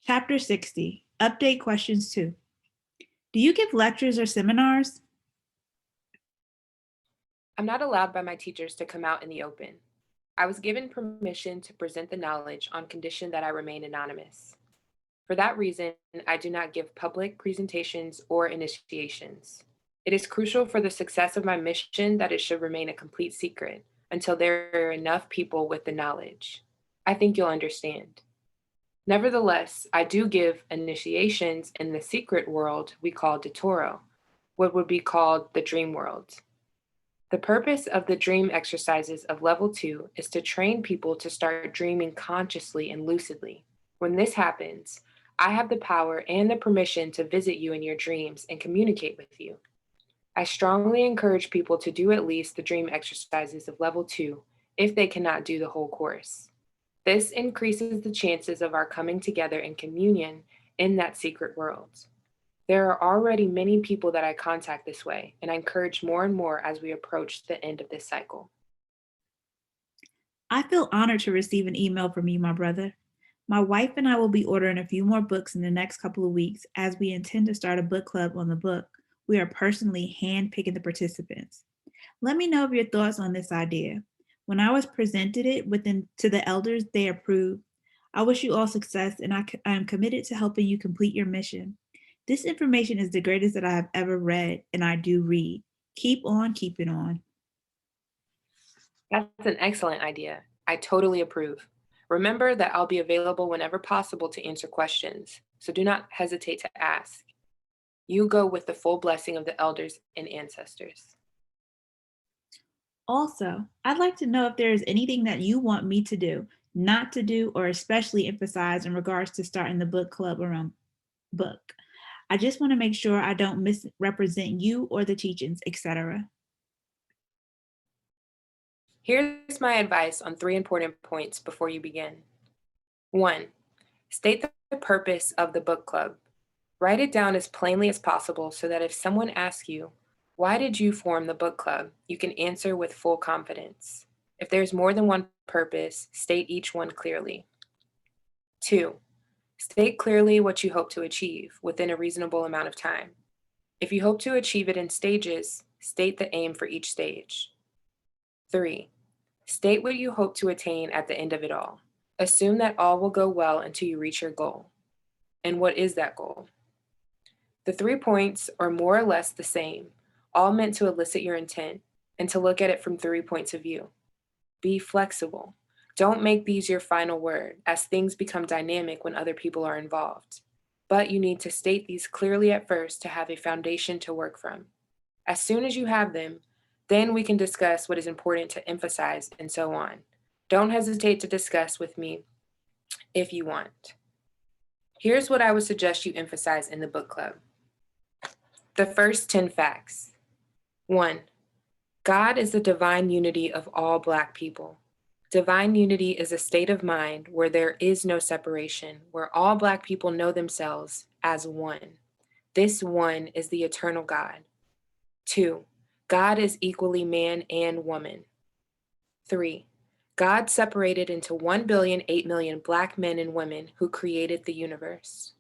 Chapter 60, Update Questions 2. Do you give lectures or seminars? I'm not allowed by my teachers to come out in the open. I was given permission to present the knowledge on condition that I remain anonymous. For that reason, I do not give public presentations or initiations. It is crucial for the success of my mission that it should remain a complete secret until there are enough people with the knowledge. I think you'll understand. Nevertheless, I do give initiations in the secret world we call Toro, what would be called the dream world. The purpose of the dream exercises of level 2 is to train people to start dreaming consciously and lucidly. When this happens, I have the power and the permission to visit you in your dreams and communicate with you. I strongly encourage people to do at least the dream exercises of level 2 if they cannot do the whole course. This increases the chances of our coming together in communion in that secret world. There are already many people that I contact this way, and I encourage more and more as we approach the end of this cycle. I feel honored to receive an email from you, my brother. My wife and I will be ordering a few more books in the next couple of weeks as we intend to start a book club on the book. We are personally handpicking the participants. Let me know of your thoughts on this idea. When I was presented it to the elders, they approved. I wish you all success, and I am committed to helping you complete your mission. This information is the greatest that I have ever read, and I do read. Keep on keeping on. That's an excellent idea. I totally approve. Remember that I'll be available whenever possible to answer questions, so do not hesitate to ask. You go with the full blessing of the elders and ancestors. Also, I'd like to know if there is anything that you want me to do, not to do, or especially emphasize in regards to starting the book club around book. I just want to make sure I don't misrepresent you or the teachings, etc. Here's my advice on 3 important points before you begin. 1. State the purpose of the book club. Write it down as plainly as possible so that if someone asks you, why did you form the book club? You can answer with full confidence. If there's more than one purpose, state each one clearly. 2. State clearly what you hope to achieve within a reasonable amount of time. If you hope to achieve it in stages, state the aim for each stage. 3. State what you hope to attain at the end of it all. Assume that all will go well until you reach your goal. And what is that goal? The 3 points are more or less the same, all meant to elicit your intent and to look at it from 3 points of view. Be flexible. Don't make these your final word, as things become dynamic when other people are involved. But you need to state these clearly at first to have a foundation to work from. As soon as you have them, then we can discuss what is important to emphasize and so on. Don't hesitate to discuss with me if you want. Here's what I would suggest you emphasize in the book club. The first 10 facts. 1. God is the divine unity of all Black people. Divine unity is a state of mind where there is no separation, where all Black people know themselves as one. This one is the eternal God. 2. God is equally man and woman. 3. God separated into 1,008,000,000 Black men and women who created the universe.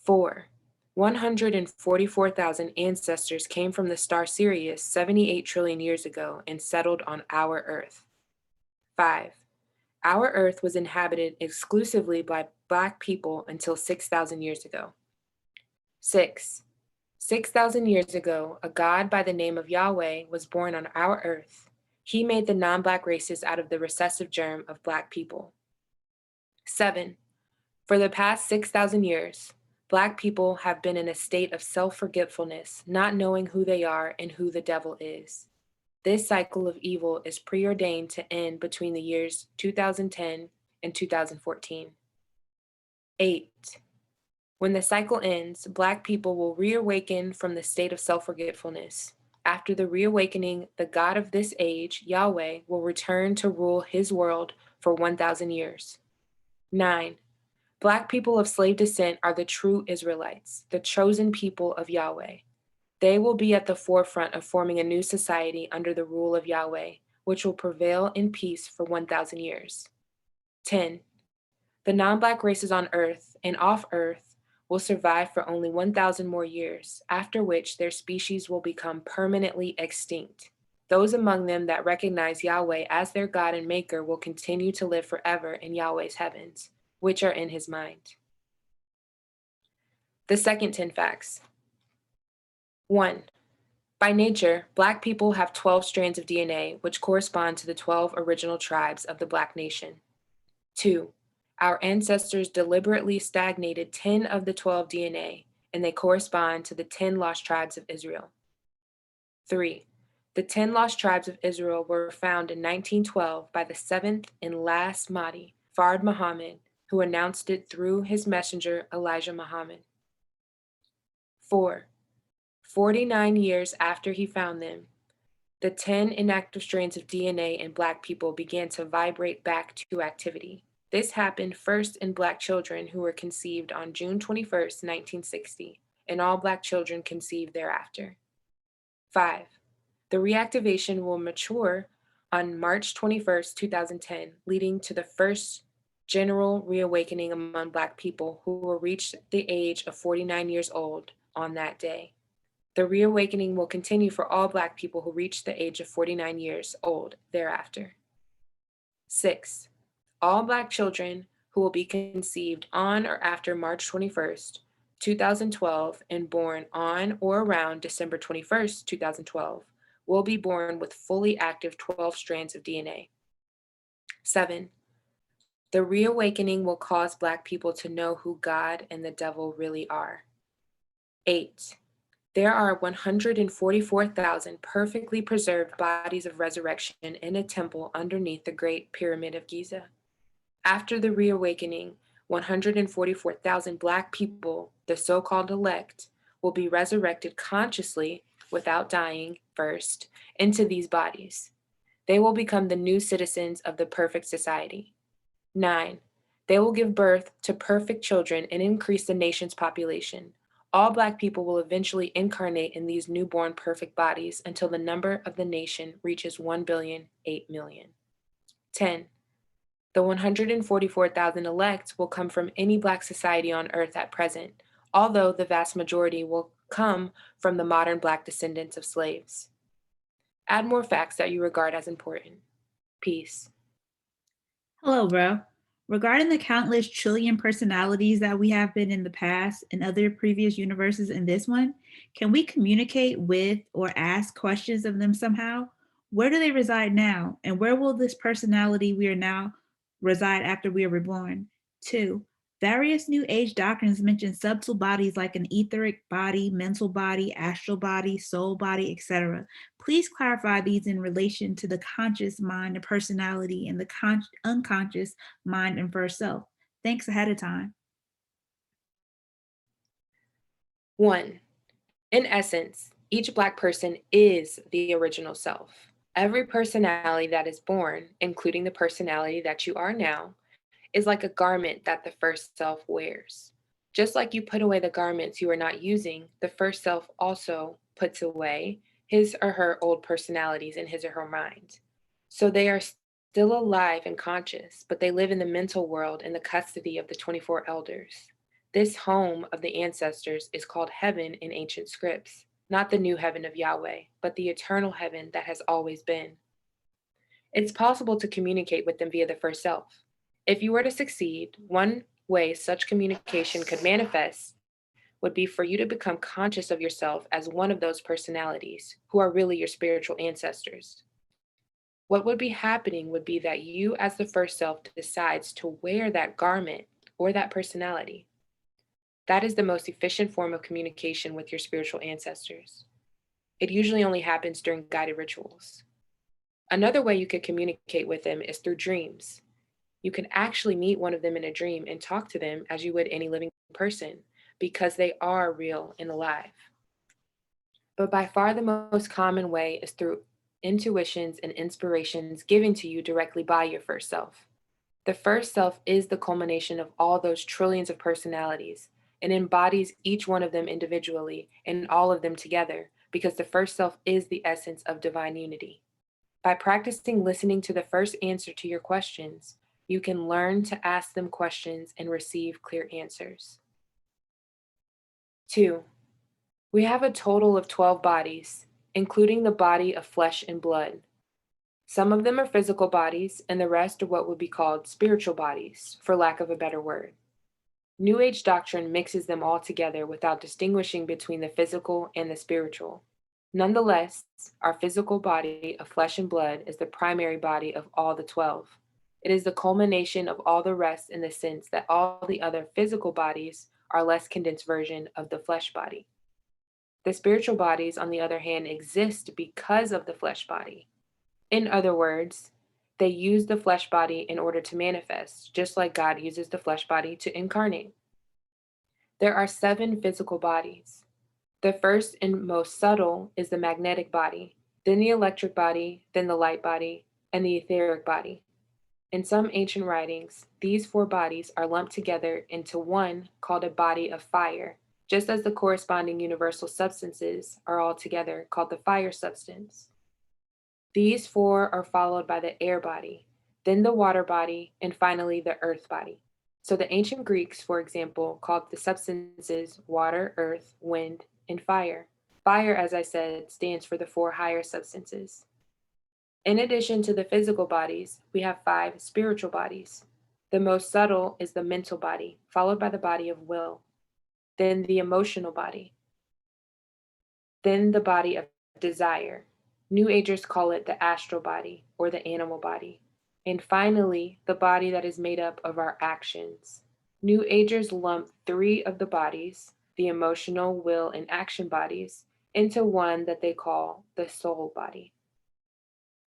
4. 144,000 ancestors came from the star Sirius 78 trillion years ago and settled on our Earth. 5. Our Earth was inhabited exclusively by Black people until 6,000 years ago. 6. 6,000 years ago, a God by the name of Yahweh was born on our Earth. He made the non-Black races out of the recessive germ of Black people. 7. For the past 6,000 years, Black people have been in a state of self-forgetfulness, not knowing who they are and who the devil is. This cycle of evil is preordained to end between the years 2010 and 2014. 8. When the cycle ends, Black people will reawaken from the state of self-forgetfulness. After the reawakening, the God of this age, Yahweh, will return to rule his world for 1,000 years. 9. Black people of slave descent are the true Israelites, the chosen people of Yahweh. They will be at the forefront of forming a new society under the rule of Yahweh, which will prevail in peace for 1,000 years. 10. The non-Black races on Earth, and off Earth will survive for only 1,000 more years, after which their species will become permanently extinct. Those among them that recognize Yahweh as their God and Maker will continue to live forever in Yahweh's heavens, which are in his mind. The second 10 facts. 1. By nature, Black people have 12 strands of DNA, which correspond to the 12 original tribes of the Black nation. 2. Our ancestors deliberately stagnated 10 of the 12 DNA, and they correspond to the 10 lost tribes of Israel. 3. The 10 lost tribes of Israel were found in 1912 by the seventh and last Mahdi, Fard Muhammad, who announced it through his messenger Elijah Muhammad. 4. 49 years after he found them, the 10 inactive strands of DNA in Black people began to vibrate back to activity. This happened first in Black children who were conceived on June 21st, 1960, and all Black children conceived thereafter. 5. The reactivation will mature on March 21st, 2010, leading to the first general reawakening among Black people who will reach the age of 49 years old on that day. The reawakening will continue for all Black people who reach the age of 49 years old thereafter. 6. All Black children who will be conceived on or after March 21st, 2012, and born on or around December 21st, 2012, will be born with fully active 12 strands of DNA. 7. The reawakening will cause Black people to know who God and the devil really are. 8. There are 144,000 perfectly preserved bodies of resurrection in a temple underneath the Great Pyramid of Giza. After the reawakening, 144,000 Black people, the so-called elect, will be resurrected consciously without dying first into these bodies. They will become the new citizens of the perfect society. 9. They will give birth to perfect children and increase the nation's population. All Black people will eventually incarnate in these newborn perfect bodies until the number of the nation reaches 1,008,000,000. 10. The 144,000 elect will come from any Black society on earth at present, although the vast majority will come from the modern Black descendants of slaves. Add more facts that you regard as important. Peace. Hello, bro. Regarding the countless trillion personalities that we have been in the past and other previous universes in this one, can we communicate with or ask questions of them somehow? Where do they reside now? And where will this personality we are now reside after we are reborn? 2. Various New Age doctrines mention subtle bodies like an etheric body, mental body, astral body, soul body, etc. Please clarify these in relation to the conscious mind and personality and the unconscious mind and first self. Thanks ahead of time. 1. In essence, each Black person is the original self. Every personality that is born, including the personality that you are now, is like a garment that the first self wears. Just like you put away the garments you are not using, the first self also puts away his or her old personalities in his or her mind. So they are still alive and conscious, but they live in the mental world in the custody of the 24 elders. This home of the ancestors is called heaven in ancient scripts, not the new heaven of Yahweh, but the eternal heaven that has always been. It's possible to communicate with them via the first self. If you were to succeed, one way such communication could manifest would be for you to become conscious of yourself as one of those personalities who are really your spiritual ancestors. What would be happening would be that you, as the first self, decides to wear that garment or that personality. That is the most efficient form of communication with your spiritual ancestors. It usually only happens during guided rituals. Another way you could communicate with them is through dreams. You can actually meet one of them in a dream and talk to them as you would any living person because they are real and alive. But by far the most common way is through intuitions and inspirations given to you directly by your first self. The first self is the culmination of all those trillions of personalities and embodies each one of them individually and all of them together because the first self is the essence of divine unity. By practicing listening to the first answer to your questions, You can learn to ask them questions and receive clear answers. 2. We have a total of 12 bodies, including the body of flesh and blood. Some of them are physical bodies, and the rest are what would be called spiritual bodies, for lack of a better word. New Age doctrine mixes them all together without distinguishing between the physical and the spiritual. Nonetheless, our physical body of flesh and blood is the primary body of all the 12. It is the culmination of all the rest in the sense that all the other physical bodies are a less condensed version of the flesh body. The spiritual bodies, on the other hand, exist because of the flesh body. In other words, they use the flesh body in order to manifest, just like God uses the flesh body to incarnate. There are 7 physical bodies. The first and most subtle is the magnetic body, then the electric body, then the light body, and the etheric body. In some ancient writings, these 4 bodies are lumped together into one called a body of fire, just as the corresponding universal substances are all together called the fire substance. These 4 are followed by the air body, then the water body, and finally the earth body. So the ancient Greeks, for example, called the substances water, earth, wind, and fire. Fire, as I said, stands for the 4 higher substances. In addition to the physical bodies, we have 5 spiritual bodies. The most subtle is the mental body, followed by the body of will, then the emotional body, then the body of desire. New Agers call it the astral body or the animal body. And finally, the body that is made up of our actions. New Agers lump 3 of the bodies, the emotional, will, and action bodies, into one that they call the soul body.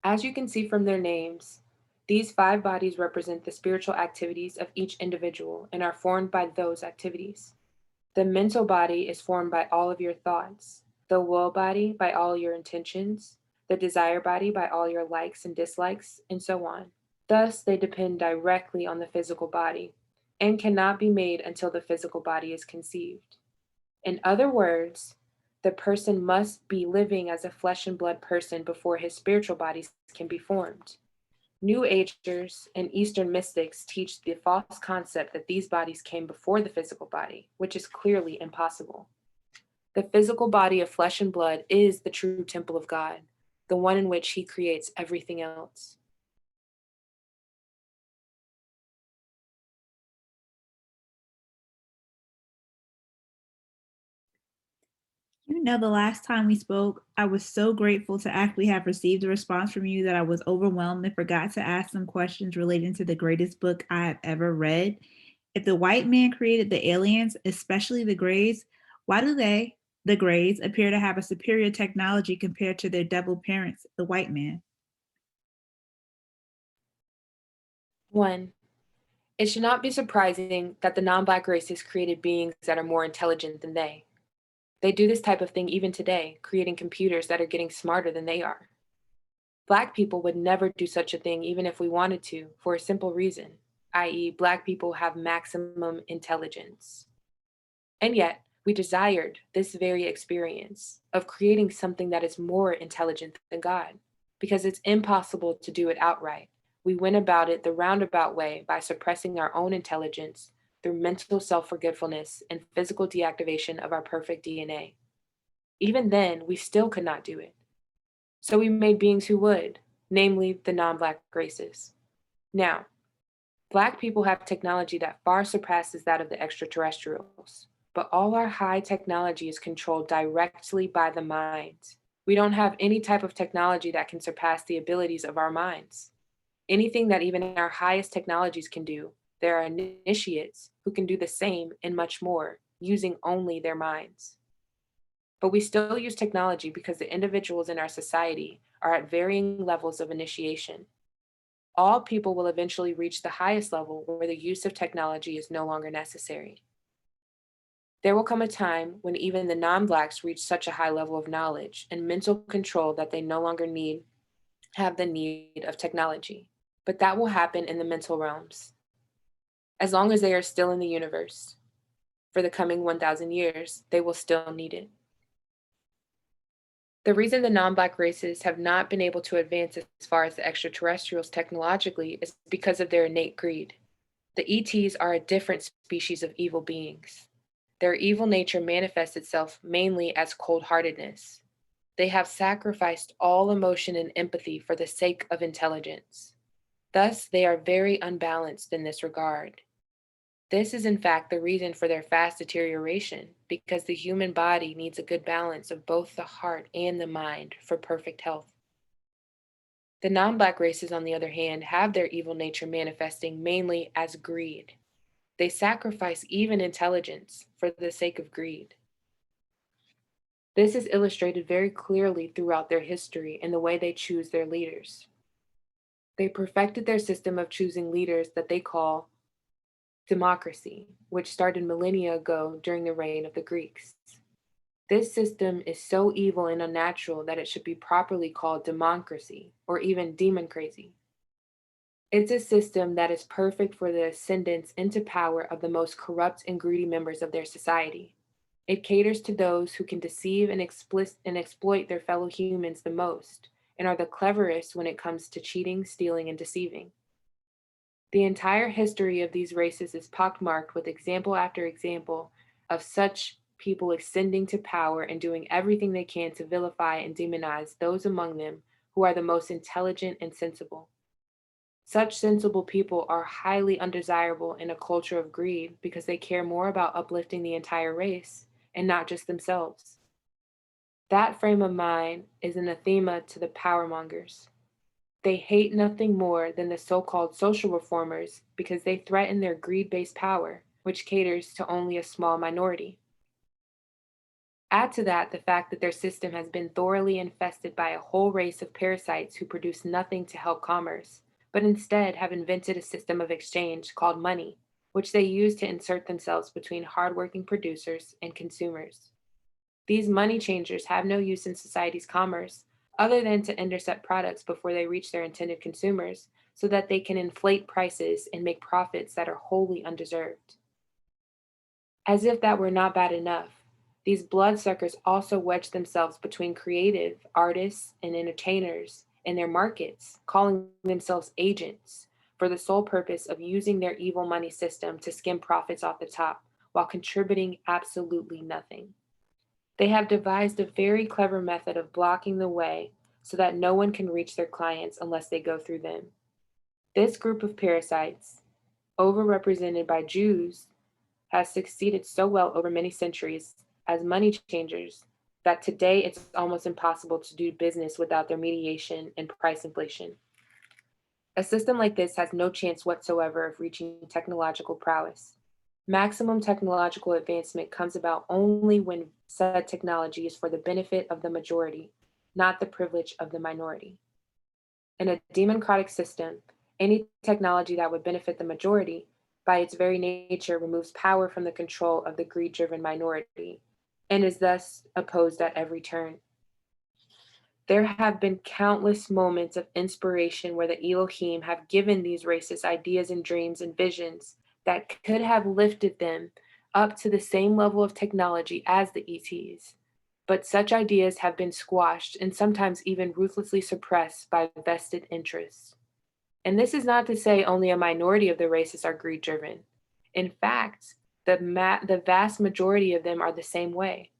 As you can see from their names, these 5 bodies represent the spiritual activities of each individual and are formed by those activities. The mental body is formed by all of your thoughts, the will body by all your intentions, the desire body by all your likes and dislikes, and so on. Thus, they depend directly on the physical body and cannot be made until the physical body is conceived. In other words, the person must be living as a flesh and blood person before his spiritual bodies can be formed. New Agers and Eastern mystics teach the false concept that these bodies came before the physical body, which is clearly impossible. The physical body of flesh and blood is the true temple of God, the one in which He creates everything else. The last time we spoke, I was so grateful to actually have received a response from you that I was overwhelmed and forgot to ask some questions relating to the greatest book I have ever read. If the white man created the aliens, especially the Greys, why do they, the Greys, appear to have a superior technology compared to their devil parents, the white man? 1. It should not be surprising that the non-Black races created beings that are more intelligent than they. They do this type of thing even today, creating computers that are getting smarter than they are. Black people would never do such a thing even if we wanted to, for a simple reason, i.e., Black people have maximum intelligence. And yet, we desired this very experience of creating something that is more intelligent than God, because it's impossible to do it outright. We went about it the roundabout way by suppressing our own intelligence through mental self forgetfulness and physical deactivation of our perfect DNA. Even then, we still could not do it. So we made beings who would, namely the non Black races. Now, Black people have technology that far surpasses that of the extraterrestrials, but all our high technology is controlled directly by the mind. We don't have any type of technology that can surpass the abilities of our minds. Anything that even our highest technologies can do, there are initiates who can do the same and much more, using only their minds. But we still use technology because the individuals in our society are at varying levels of initiation. All people will eventually reach the highest level where the use of technology is no longer necessary. There will come a time when even the non-Blacks reach such a high level of knowledge and mental control that they no longer have the need of technology. But that will happen in the mental realms, as long as they are still in the universe. For the coming 1,000 years, they will still need it. The reason the non-Black races have not been able to advance as far as the extraterrestrials technologically is because of their innate greed. The ETs are a different species of evil beings. Their evil nature manifests itself mainly as cold-heartedness. They have sacrificed all emotion and empathy for the sake of intelligence. Thus, they are very unbalanced in this regard. This is, in fact, the reason for their fast deterioration, because the human body needs a good balance of both the heart and the mind for perfect health. The non Black races, on the other hand, have their evil nature manifesting mainly as greed. They sacrifice even intelligence for the sake of greed. This is illustrated very clearly throughout their history in the way they choose their leaders. They perfected their system of choosing leaders that they call democracy, which started millennia ago during the reign of the Greeks. This system is so evil and unnatural that it should be properly called democracy or even demon crazy. It's a system that is perfect for the ascendance into power of the most corrupt and greedy members of their society. It caters to those who can deceive and exploit their fellow humans the most and are the cleverest when it comes to cheating, stealing, and deceiving. The entire history of these races is pockmarked with example after example of such people ascending to power and doing everything they can to vilify and demonize those among them who are the most intelligent and sensible. Such sensible people are highly undesirable in a culture of greed because they care more about uplifting the entire race and not just themselves. That frame of mind is anathema to the power mongers. They hate nothing more than the so called social reformers because they threaten their greed based power, which caters to only a small minority. Add to that the fact that their system has been thoroughly infested by a whole race of parasites who produce nothing to help commerce, but instead have invented a system of exchange called money, which they use to insert themselves between hardworking producers and consumers. These money changers have no use in society's commerce other than to intercept products before they reach their intended consumers so that they can inflate prices and make profits that are wholly undeserved. As if that were not bad enough, these bloodsuckers also wedge themselves between creative artists and entertainers in their markets, calling themselves agents for the sole purpose of using their evil money system to skim profits off the top while contributing absolutely nothing. They have devised a very clever method of blocking the way so that no one can reach their clients unless they go through them. This group of parasites, overrepresented by Jews, has succeeded so well over many centuries as money changers that today it's almost impossible to do business without their mediation and price inflation. A system like this has no chance whatsoever of reaching technological prowess. Maximum technological advancement comes about only when said technology is for the benefit of the majority, not the privilege of the minority. In a democratic system, any technology that would benefit the majority, by its very nature, removes power from the control of the greed driven minority and is thus opposed at every turn. There have been countless moments of inspiration where the Elohim have given these races ideas and dreams and visions that could have lifted them up to the same level of technology as the ETs. But such ideas have been squashed and sometimes even ruthlessly suppressed by vested interests. And this is not to say only a minority of the races are greed driven. In fact, the vast majority of them are the same way.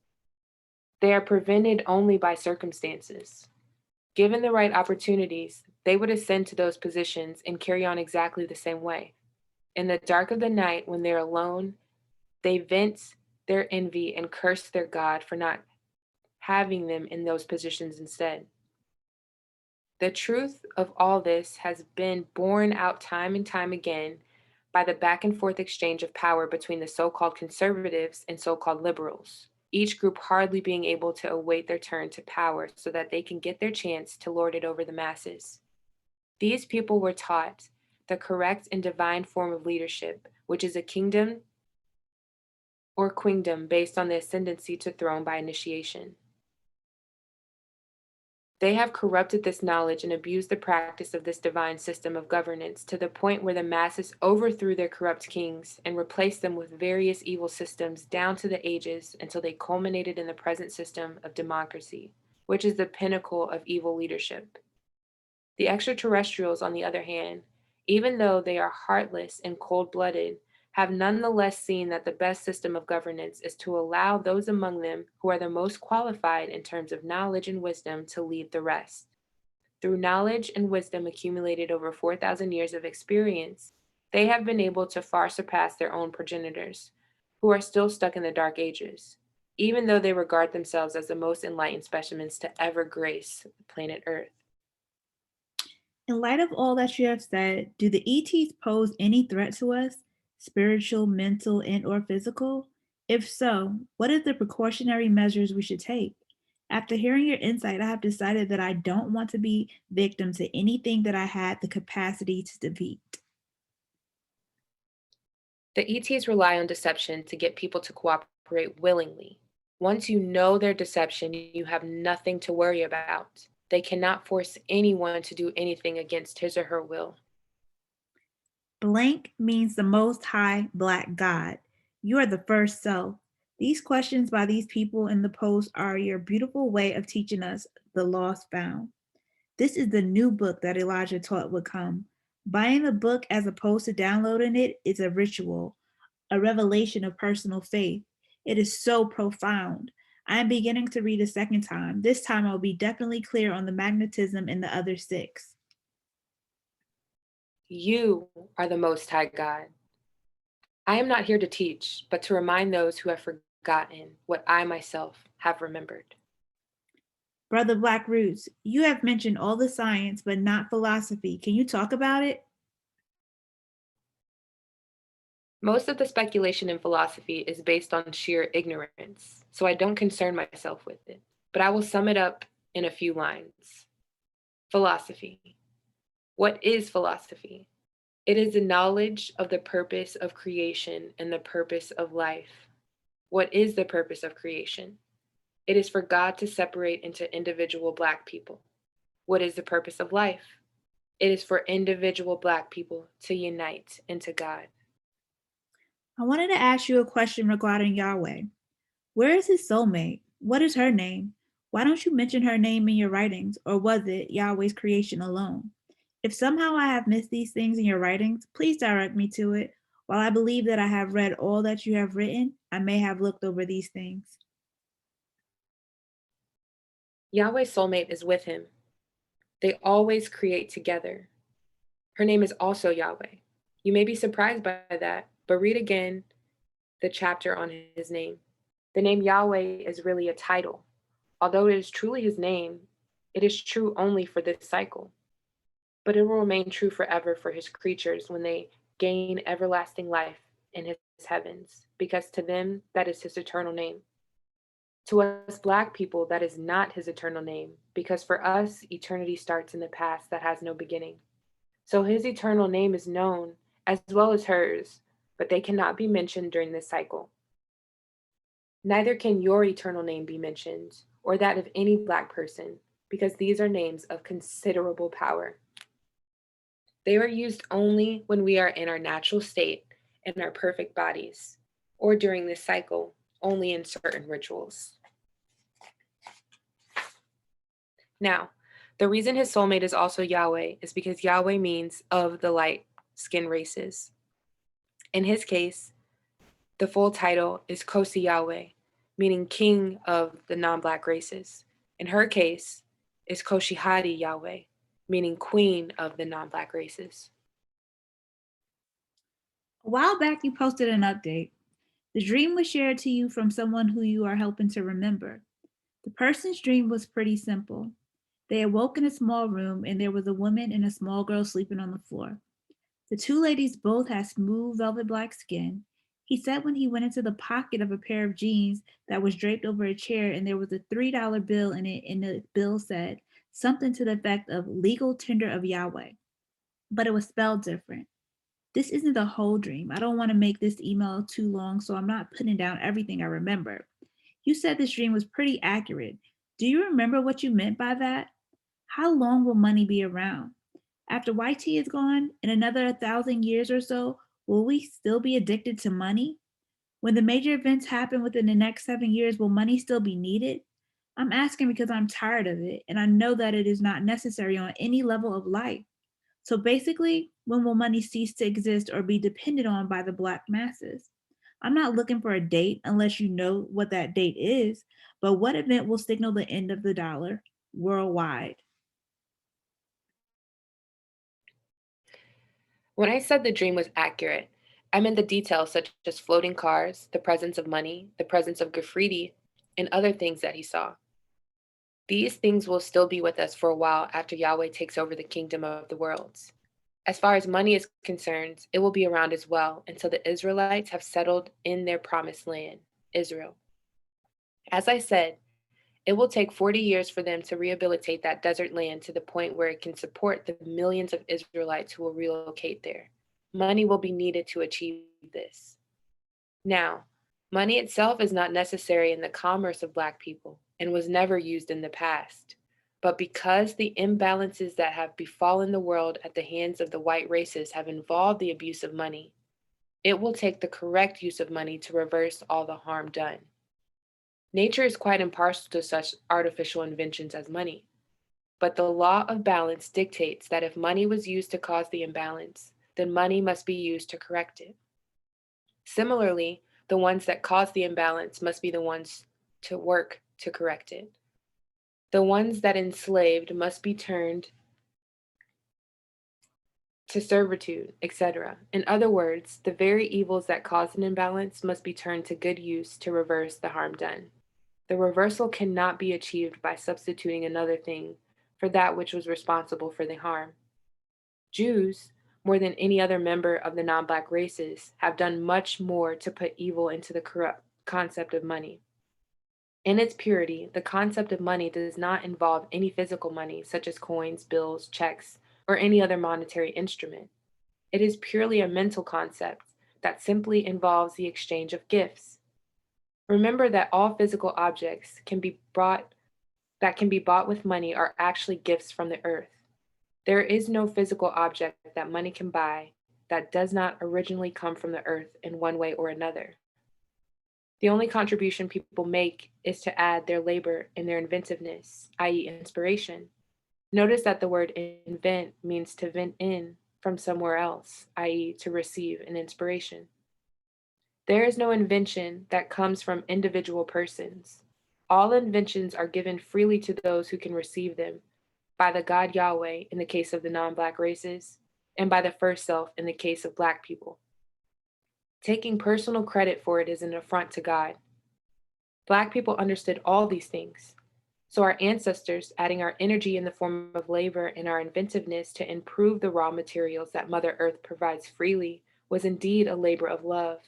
They are prevented only by circumstances. Given the right opportunities, they would ascend to those positions and carry on exactly the same way. In the dark of the night, when they're alone, they vent their envy and curse their God for not having them in those positions instead. The truth of all this has been borne out time and time again by the back and forth exchange of power between the so called conservatives and so called liberals, each group hardly being able to await their turn to power so that they can get their chance to lord it over the masses. These people were taught the correct and divine form of leadership, which is a kingdom or queendom based on the ascendancy to throne by initiation. They have corrupted this knowledge and abused the practice of this divine system of governance to the point where the masses overthrew their corrupt kings and replaced them with various evil systems down to the ages until they culminated in the present system of democracy, which is the pinnacle of evil leadership. The extraterrestrials, on the other hand, even though they are heartless and cold blooded, have nonetheless seen that the best system of governance is to allow those among them who are the most qualified in terms of knowledge and wisdom to lead the rest. Through knowledge and wisdom accumulated over 4,000 years of experience, they have been able to far surpass their own progenitors, who are still stuck in the Dark Ages, even though they regard themselves as the most enlightened specimens to ever grace planet Earth. In light of all that you have said, do the ETs pose any threat to us, spiritual, mental, and/or physical? If so, what are the precautionary measures we should take? After hearing your insight, I have decided that I don't want to be victim to anything that I had the capacity to defeat. The ETs rely on deception to get people to cooperate willingly. Once you know their deception, you have nothing to worry about. They cannot force anyone to do anything against his or her will. Blank means the most high black God. You are the first self. These questions by these people in the post are your beautiful way of teaching us the lost found. This is the new book that Elijah taught would come. Buying the book as opposed to downloading it is a ritual, a revelation of personal faith. It is so profound. I am beginning to read a second time. This time I'll be definitely clear on the magnetism in the other six. You are the Most High God. I am not here to teach, but to remind those who have forgotten what I myself have remembered. Brother Blackroots, you have mentioned all the science, but not philosophy. Can you talk about it? Most of the speculation in philosophy is based on sheer ignorance, so I don't concern myself with it. But I will sum it up in a few lines. Philosophy. What is philosophy? It is the knowledge of the purpose of creation and the purpose of life. What is the purpose of creation? It is for God to separate into individual Black people. What is the purpose of life? It is for individual Black people to unite into God. I wanted to ask you a question regarding Yahweh. Where is his soulmate? What is her name? Why don't you mention her name in your writings, or was it Yahweh's creation alone? If somehow I have missed these things in your writings, please direct me to it. While I believe that I have read all that you have written, I may have looked over these things. Yahweh's soulmate is with him. They always create together. Her name is also Yahweh. You may be surprised by that, but read again the chapter on his name. The name Yahweh is really a title. Although it is truly his name, it is true only for this cycle. But it will remain true forever for his creatures when they gain everlasting life in his heavens, because to them that is his eternal name. To us Black people, that is not his eternal name, because for us, eternity starts in the past that has no beginning. So his eternal name is known, as well as hers, but they cannot be mentioned during this cycle. Neither can your eternal name be mentioned, or that of any Black person, because these are names of considerable power. They are used only when we are in our natural state in our perfect bodies, or during this cycle, only in certain rituals. Now, the reason his soulmate is also Yahweh is because Yahweh means of the light skin races. In his case, the full title is Kosi Yahweh, meaning king of the non-Black races. In her case, is Koshihadi Yahweh, meaning queen of the non-Black races. A while back, you posted an update. The dream was shared to you from someone who you are helping to remember. The person's dream was pretty simple. They awoke in a small room and there was a woman and a small girl sleeping on the floor. The two ladies both had smooth velvet black skin. He said when he went into the pocket of a pair of jeans that was draped over a chair and there was a $3 bill in it, and the bill said something to the effect of legal tender of Yahweh, but it was spelled different. This isn't the whole dream. I don't want to make this email too long, so I'm not putting down everything I remember. You said this dream was pretty accurate. Do you remember what you meant by that? How long will money be around? After YT is gone, in another 1,000 years or so, will we still be addicted to money? When the major events happen within the next 7 years, will money still be needed? I'm asking because I'm tired of it, and I know that it is not necessary on any level of life. So basically, when will money cease to exist or be depended on by the Black masses? I'm not looking for a date unless you know what that date is, but what event will signal the end of the dollar worldwide? When I said the dream was accurate, I meant the details such as floating cars, the presence of money, the presence of graffiti, and other things that he saw. These things will still be with us for a while after Yahweh takes over the kingdom of the worlds. As far as money is concerned, it will be around as well until the Israelites have settled in their promised land, Israel. As I said, it will take 40 years for them to rehabilitate that desert land to the point where it can support the millions of Israelites who will relocate there. Money will be needed to achieve this. Now, money itself is not necessary in the commerce of Black people and was never used in the past. But because the imbalances that have befallen the world at the hands of the white races have involved the abuse of money, it will take the correct use of money to reverse all the harm done. Nature is quite impartial to such artificial inventions as money, but the law of balance dictates that if money was used to cause the imbalance, then money must be used to correct it. Similarly, the ones that cause the imbalance must be the ones to work to correct it. The ones that enslaved must be turned to servitude, etc. In other words, the very evils that cause an imbalance must be turned to good use to reverse the harm done. The reversal cannot be achieved by substituting another thing for that which was responsible for the harm. Jews, more than any other member of the non Black races, have done much more to put evil into the corrupt concept of money. In its purity, the concept of money does not involve any physical money, such as coins, bills, checks, or any other monetary instrument. It is purely a mental concept that simply involves the exchange of gifts. Remember that all physical objects can be bought with money are actually gifts from the earth. There is no physical object that money can buy that does not originally come from the earth in one way or another. The only contribution people make is to add their labor and their inventiveness, i.e., inspiration. Notice that the word invent means to vent in from somewhere else, i.e., to receive an inspiration. There is no invention that comes from individual persons. All inventions are given freely to those who can receive them by the God Yahweh in the case of the non Black races, and by the first self in the case of Black people. Taking personal credit for it is an affront to God. Black people understood all these things. So our ancestors, adding our energy in the form of labor and our inventiveness to improve the raw materials that Mother Earth provides freely, was indeed a labor of love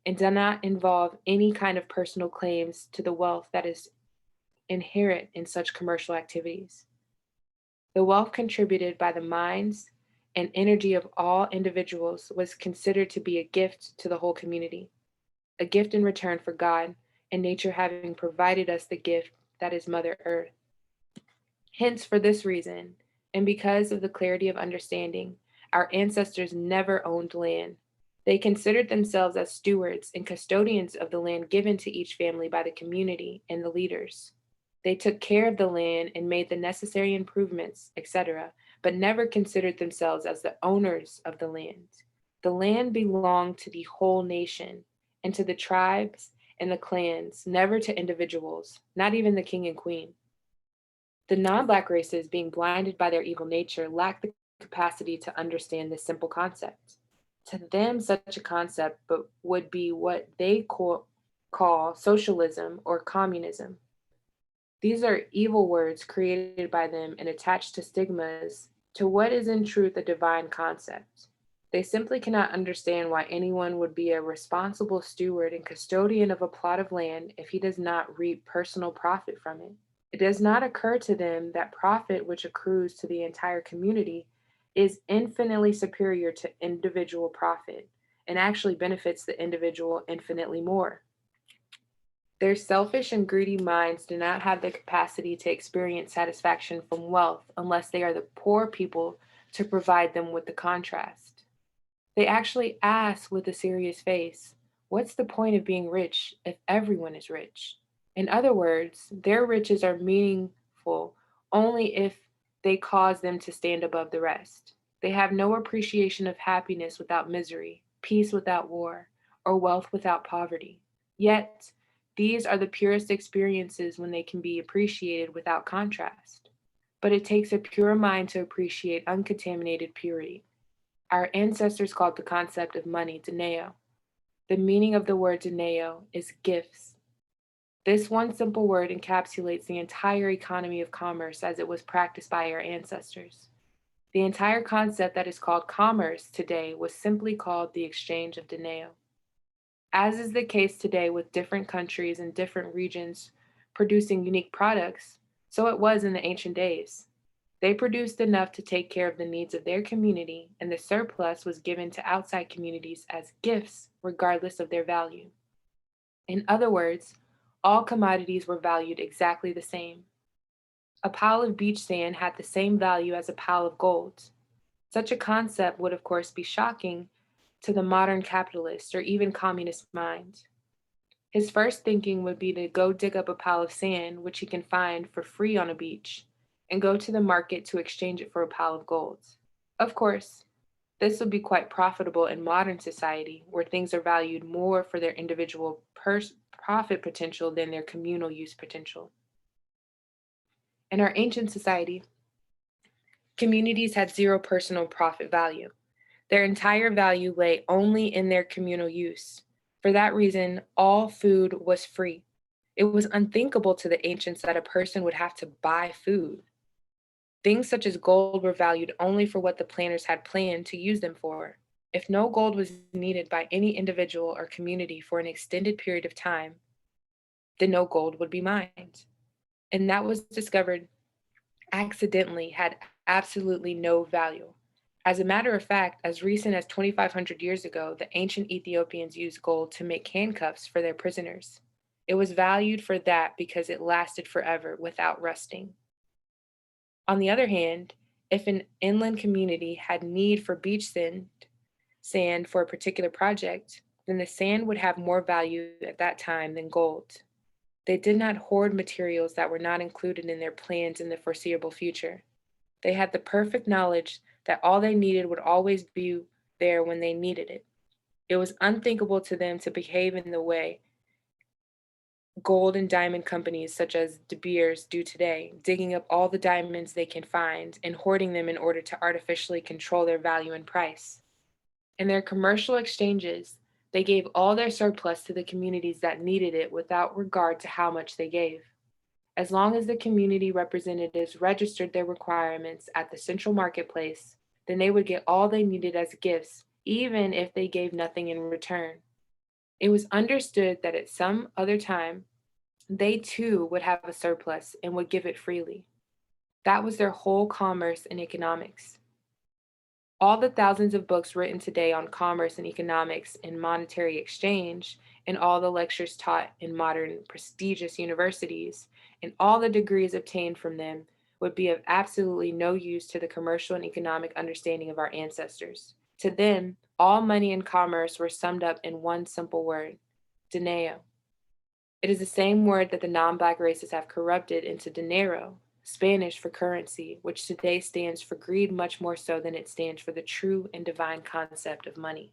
and did not involve any kind of personal claims to the wealth that is inherent in such commercial activities. The wealth contributed by the minds and energy of all individuals was considered to be a gift to the whole community, a gift in return for God and nature having provided us the gift that is Mother Earth. Hence, for this reason, and because of the clarity of understanding, our ancestors never owned land. They considered themselves as stewards and custodians of the land given to each family by the community and the leaders. They took care of the land and made the necessary improvements, etc., but never considered themselves as the owners of the land. The land belonged to the whole nation and to the tribes and the clans, never to individuals, not even the king and queen. The non Black races, being blinded by their evil nature, lack the capacity to understand this simple concept. To them, such a concept would be what they call socialism or communism. These are evil words created by them and attached to stigmas to what is in truth a divine concept. They simply cannot understand why anyone would be a responsible steward and custodian of a plot of land if he does not reap personal profit from it. It does not occur to them that profit which accrues to the entire community is infinitely superior to individual profit and actually benefits the individual infinitely more. Their selfish and greedy minds do not have the capacity to experience satisfaction from wealth unless they are the poor people to provide them with the contrast. They actually ask with a serious face, what's the point of being rich if everyone is rich? In other words, their riches are meaningful only if they cause them to stand above the rest. They have no appreciation of happiness without misery, peace without war, or wealth without poverty. Yet, these are the purest experiences when they can be appreciated without contrast. But it takes a pure mind to appreciate uncontaminated purity. Our ancestors called the concept of money dineo. The meaning of the word dineo is gifts. This one simple word encapsulates the entire economy of commerce as it was practiced by our ancestors. The entire concept that is called commerce today was simply called the exchange of dinero. As is the case today with different countries and different regions producing unique products, so it was in the ancient days. They produced enough to take care of the needs of their community, and the surplus was given to outside communities as gifts, regardless of their value. In other words, all commodities were valued exactly the same. A pile of beach sand had the same value as a pile of gold. Such a concept would, of course, be shocking to the modern capitalist or even communist mind. His first thinking would be to go dig up a pile of sand, which he can find for free on a beach, and go to the market to exchange it for a pile of gold. Of course, this would be quite profitable in modern society, where things are valued more for their individual profit potential than their communal use potential. In our ancient society, communities had zero personal profit value. Their entire value lay only in their communal use. For that reason, all food was free. It was unthinkable to the ancients that a person would have to buy food. Things such as gold were valued only for what the planters had planned to use them for. If no gold was needed by any individual or community for an extended period of time, then no gold would be mined. And that was discovered accidentally had absolutely no value. As a matter of fact, as recent as 2,500 years ago, the ancient Ethiopians used gold to make handcuffs for their prisoners. It was valued for that because it lasted forever without rusting. On the other hand, if an inland community had need for sand for a particular project, then the sand would have more value at that time than gold. They did not hoard materials that were not included in their plans in the foreseeable future. They had the perfect knowledge that all they needed would always be there when they needed it. It was unthinkable to them to behave in the way gold and diamond companies such as De Beers do today, digging up all the diamonds they can find and hoarding them in order to artificially control their value and price. In their commercial exchanges, they gave all their surplus to the communities that needed it without regard to how much they gave. As long as the community representatives registered their requirements at the central marketplace, then they would get all they needed as gifts, even if they gave nothing in return. It was understood that at some other time, they too would have a surplus and would give it freely. That was their whole commerce and economics. All the thousands of books written today on commerce and economics and monetary exchange, and all the lectures taught in modern prestigious universities, and all the degrees obtained from them would be of absolutely no use to the commercial and economic understanding of our ancestors. To them, all money and commerce were summed up in one simple word, dinero. It is the same word that the non-Black races have corrupted into dinero, Spanish for currency, which today stands for greed much more so than it stands for the true and divine concept of money.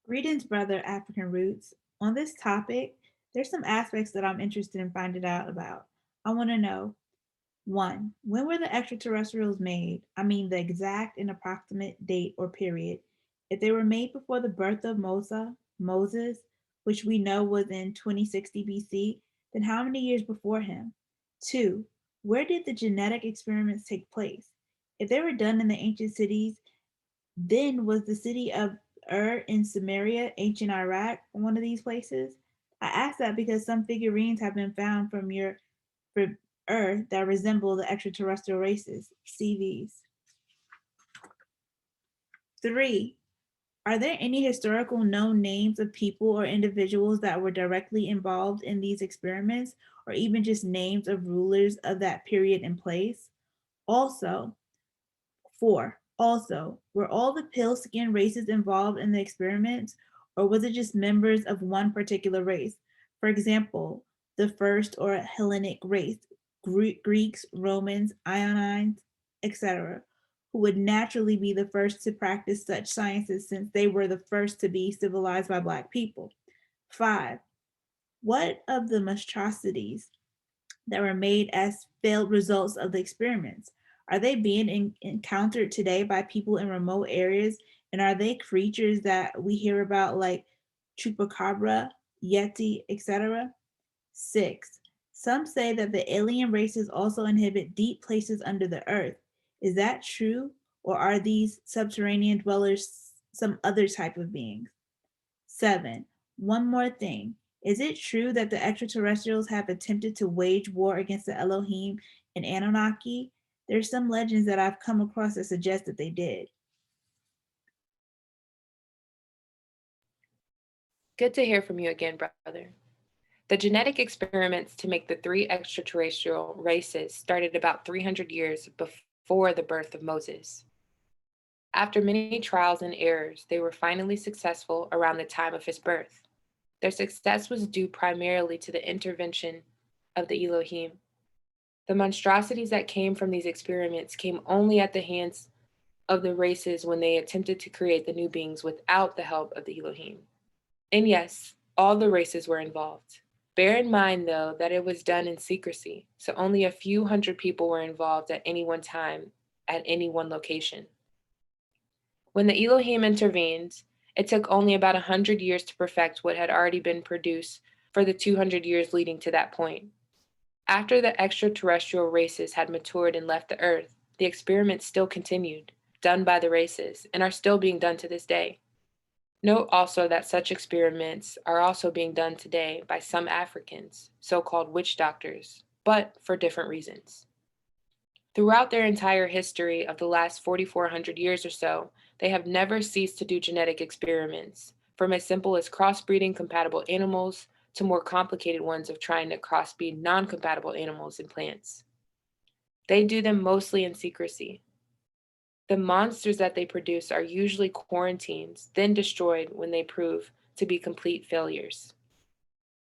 Greetings, brother African Roots. On this topic, there's some aspects that I'm interested in finding out about. I want to know one, when were the extraterrestrials made? I mean, the exact and approximate date or period. If they were made before the birth of Moses, which we know was in 2060 BC, then how many years before him? Two, where did the genetic experiments take place? If they were done in the ancient cities, then was the city of in Samaria, ancient Iraq, one of these places? I ask that because some figurines have been found from Earth that resemble the extraterrestrial races. See these. Three, are there any historical known names of people or individuals that were directly involved in these experiments, or even just names of rulers of that period and place? Also, four, were all the pale skin races involved in the experiments, Or was it just members of one particular race? For example, the first or Hellenic race, Greeks, Romans, Ionians, etc., who would naturally be the first to practice such sciences since they were the first to be civilized by Black people. 5. What of the monstrosities that were made as failed results of the experiments? Are they being encountered today by people in remote areas? And are they creatures that we hear about like chupacabra, yeti, etc.? 6. Some say that the alien races also inhabit deep places under the earth. Is that true? Or are these subterranean dwellers some other type of beings? 7. One more thing. Is it true that the extraterrestrials have attempted to wage war against the Elohim and Anunnaki? There's some legends that I've come across that suggest that they did. Good to hear from you again, brother. The genetic experiments to make the three extraterrestrial races started about 300 years before the birth of Moses. After many trials and errors, they were finally successful around the time of his birth. Their success was due primarily to the intervention of the Elohim. The monstrosities that came from these experiments came only at the hands of the races when they attempted to create the new beings without the help of the Elohim. And yes, all the races were involved. Bear in mind, though, that it was done in secrecy, so only a few hundred people were involved at any one time at any one location. When the Elohim intervened, it took only about 100 years to perfect what had already been produced for the 200 years leading to that point. After the extraterrestrial races had matured and left the Earth, the experiments still continued, done by the races, and are still being done to this day. Note also that such experiments are also being done today by some Africans, so-called witch doctors, but for different reasons. Throughout their entire history of the last 4,400 years or so, they have never ceased to do genetic experiments, from as simple as crossbreeding compatible animals to more complicated ones of trying to crossbreed non-compatible animals and plants. They do them mostly in secrecy. The monsters that they produce are usually quarantined, then destroyed when they prove to be complete failures.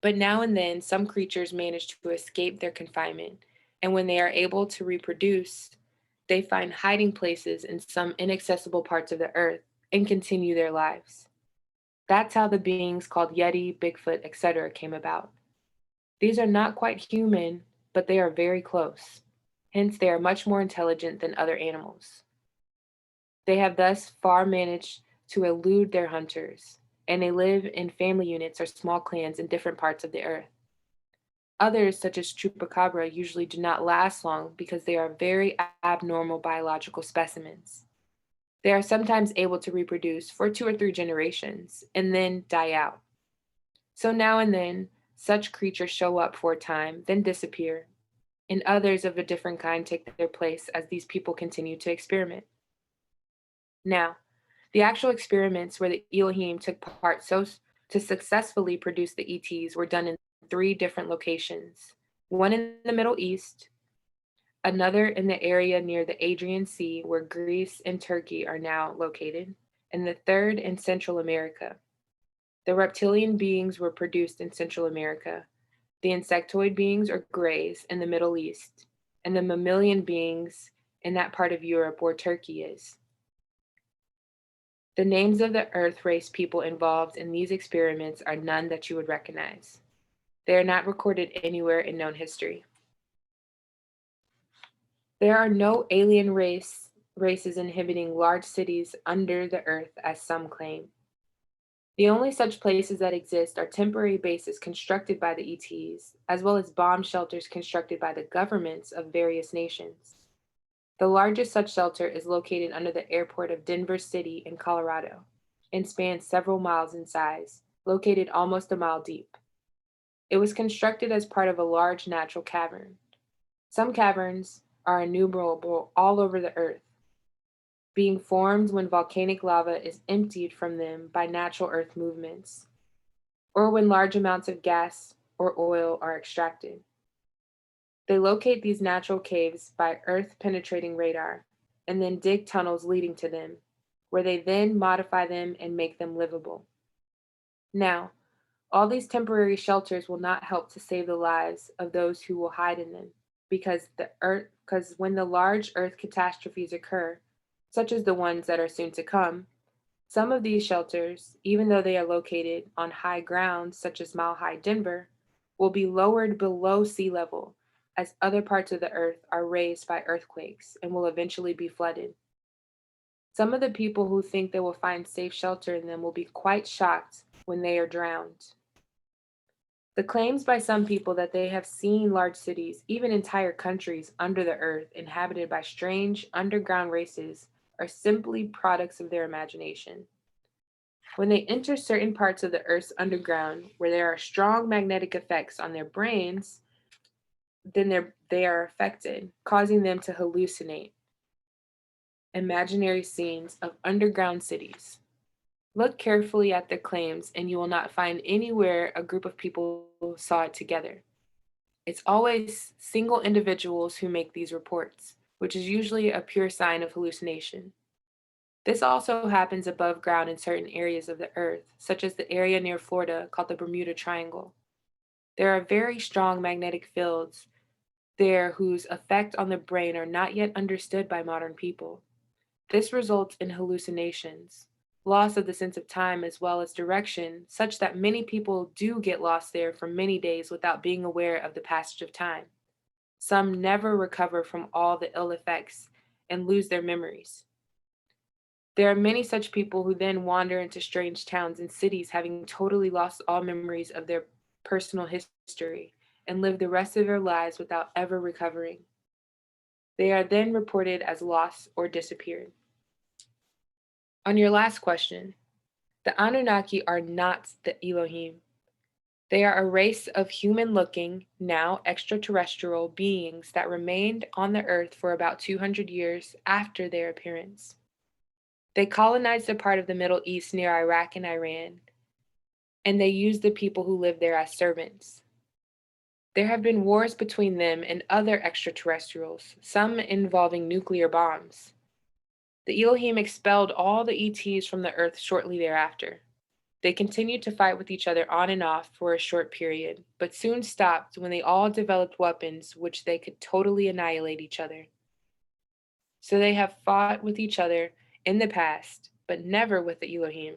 But now and then, some creatures manage to escape their confinement, and when they are able to reproduce, they find hiding places in some inaccessible parts of the earth and continue their lives. That's how the beings called Yeti, Bigfoot, etc. came about. These are not quite human, but they are very close. Hence, they are much more intelligent than other animals. They have thus far managed to elude their hunters, and they live in family units or small clans in different parts of the earth. Others, such as chupacabra, usually do not last long because they are very abnormal biological specimens. They are sometimes able to reproduce for 2 or 3 generations and then die out. So now and then, such creatures show up for a time, then disappear, and others of a different kind take their place as these people continue to experiment. Now, the actual experiments where the Elohim took part to successfully produce the ETs were done in 3 different locations, one in the Middle East, another in the area near the Adrian Sea where Greece and Turkey are now located, and the third in Central America. The reptilian beings were produced in Central America, the insectoid beings or greys in the Middle East, and the mammalian beings in that part of Europe where Turkey is. The names of the Earth race people involved in these experiments are none that you would recognize. They are not recorded anywhere in known history. There are no alien races inhabiting large cities under the Earth as some claim. The only such places that exist are temporary bases constructed by the ETs, as well as bomb shelters constructed by the governments of various nations. The largest such shelter is located under the airport of Denver City in Colorado and spans several miles in size, located almost a mile deep. It was constructed as part of a large natural cavern. Some caverns are innumerable all over the earth, being formed when volcanic lava is emptied from them by natural earth movements, or when large amounts of gas or oil are extracted. They locate these natural caves by earth-penetrating radar and then dig tunnels leading to them, where they then modify them and make them livable. Now, all these temporary shelters will not help to save the lives of those who will hide in them, because when the large earth catastrophes occur, such as the ones that are soon to come, some of these shelters, even though they are located on high ground such as Mile High Denver, will be lowered below sea level as other parts of the earth are raised by earthquakes and will eventually be flooded. Some of the people who think they will find safe shelter in them will be quite shocked when they are drowned. The claims by some people that they have seen large cities, even entire countries, under the earth inhabited by strange underground races are simply products of their imagination. When they enter certain parts of the earth's underground where there are strong magnetic effects on their brains, then they are affected, causing them to hallucinate imaginary scenes of underground cities. Look carefully at the claims, and you will not find anywhere a group of people saw it together. It's always single individuals who make these reports, which is usually a pure sign of hallucination. This also happens above ground in certain areas of the Earth, such as the area near Florida called the Bermuda Triangle. There are very strong magnetic fields there whose effect on the brain are not yet understood by modern people. This results in hallucinations, loss of the sense of time as well as direction, such that many people do get lost there for many days without being aware of the passage of time. Some never recover from all the ill effects and lose their memories. There are many such people who then wander into strange towns and cities having totally lost all memories of their personal history and live the rest of their lives without ever recovering. They are then reported as lost or disappeared. On your last question, the Anunnaki are not the Elohim. They are a race of human looking, now extraterrestrial beings that remained on the earth for about 200 years after their appearance. They colonized a part of the Middle East near Iraq and Iran, and they used the people who lived there as servants. There have been wars between them and other extraterrestrials, some involving nuclear bombs. The Elohim expelled all the ETs from the earth shortly thereafter. They continued to fight with each other on and off for a short period, but soon stopped when they all developed weapons which they could totally annihilate each other. So they have fought with each other in the past, but never with the Elohim.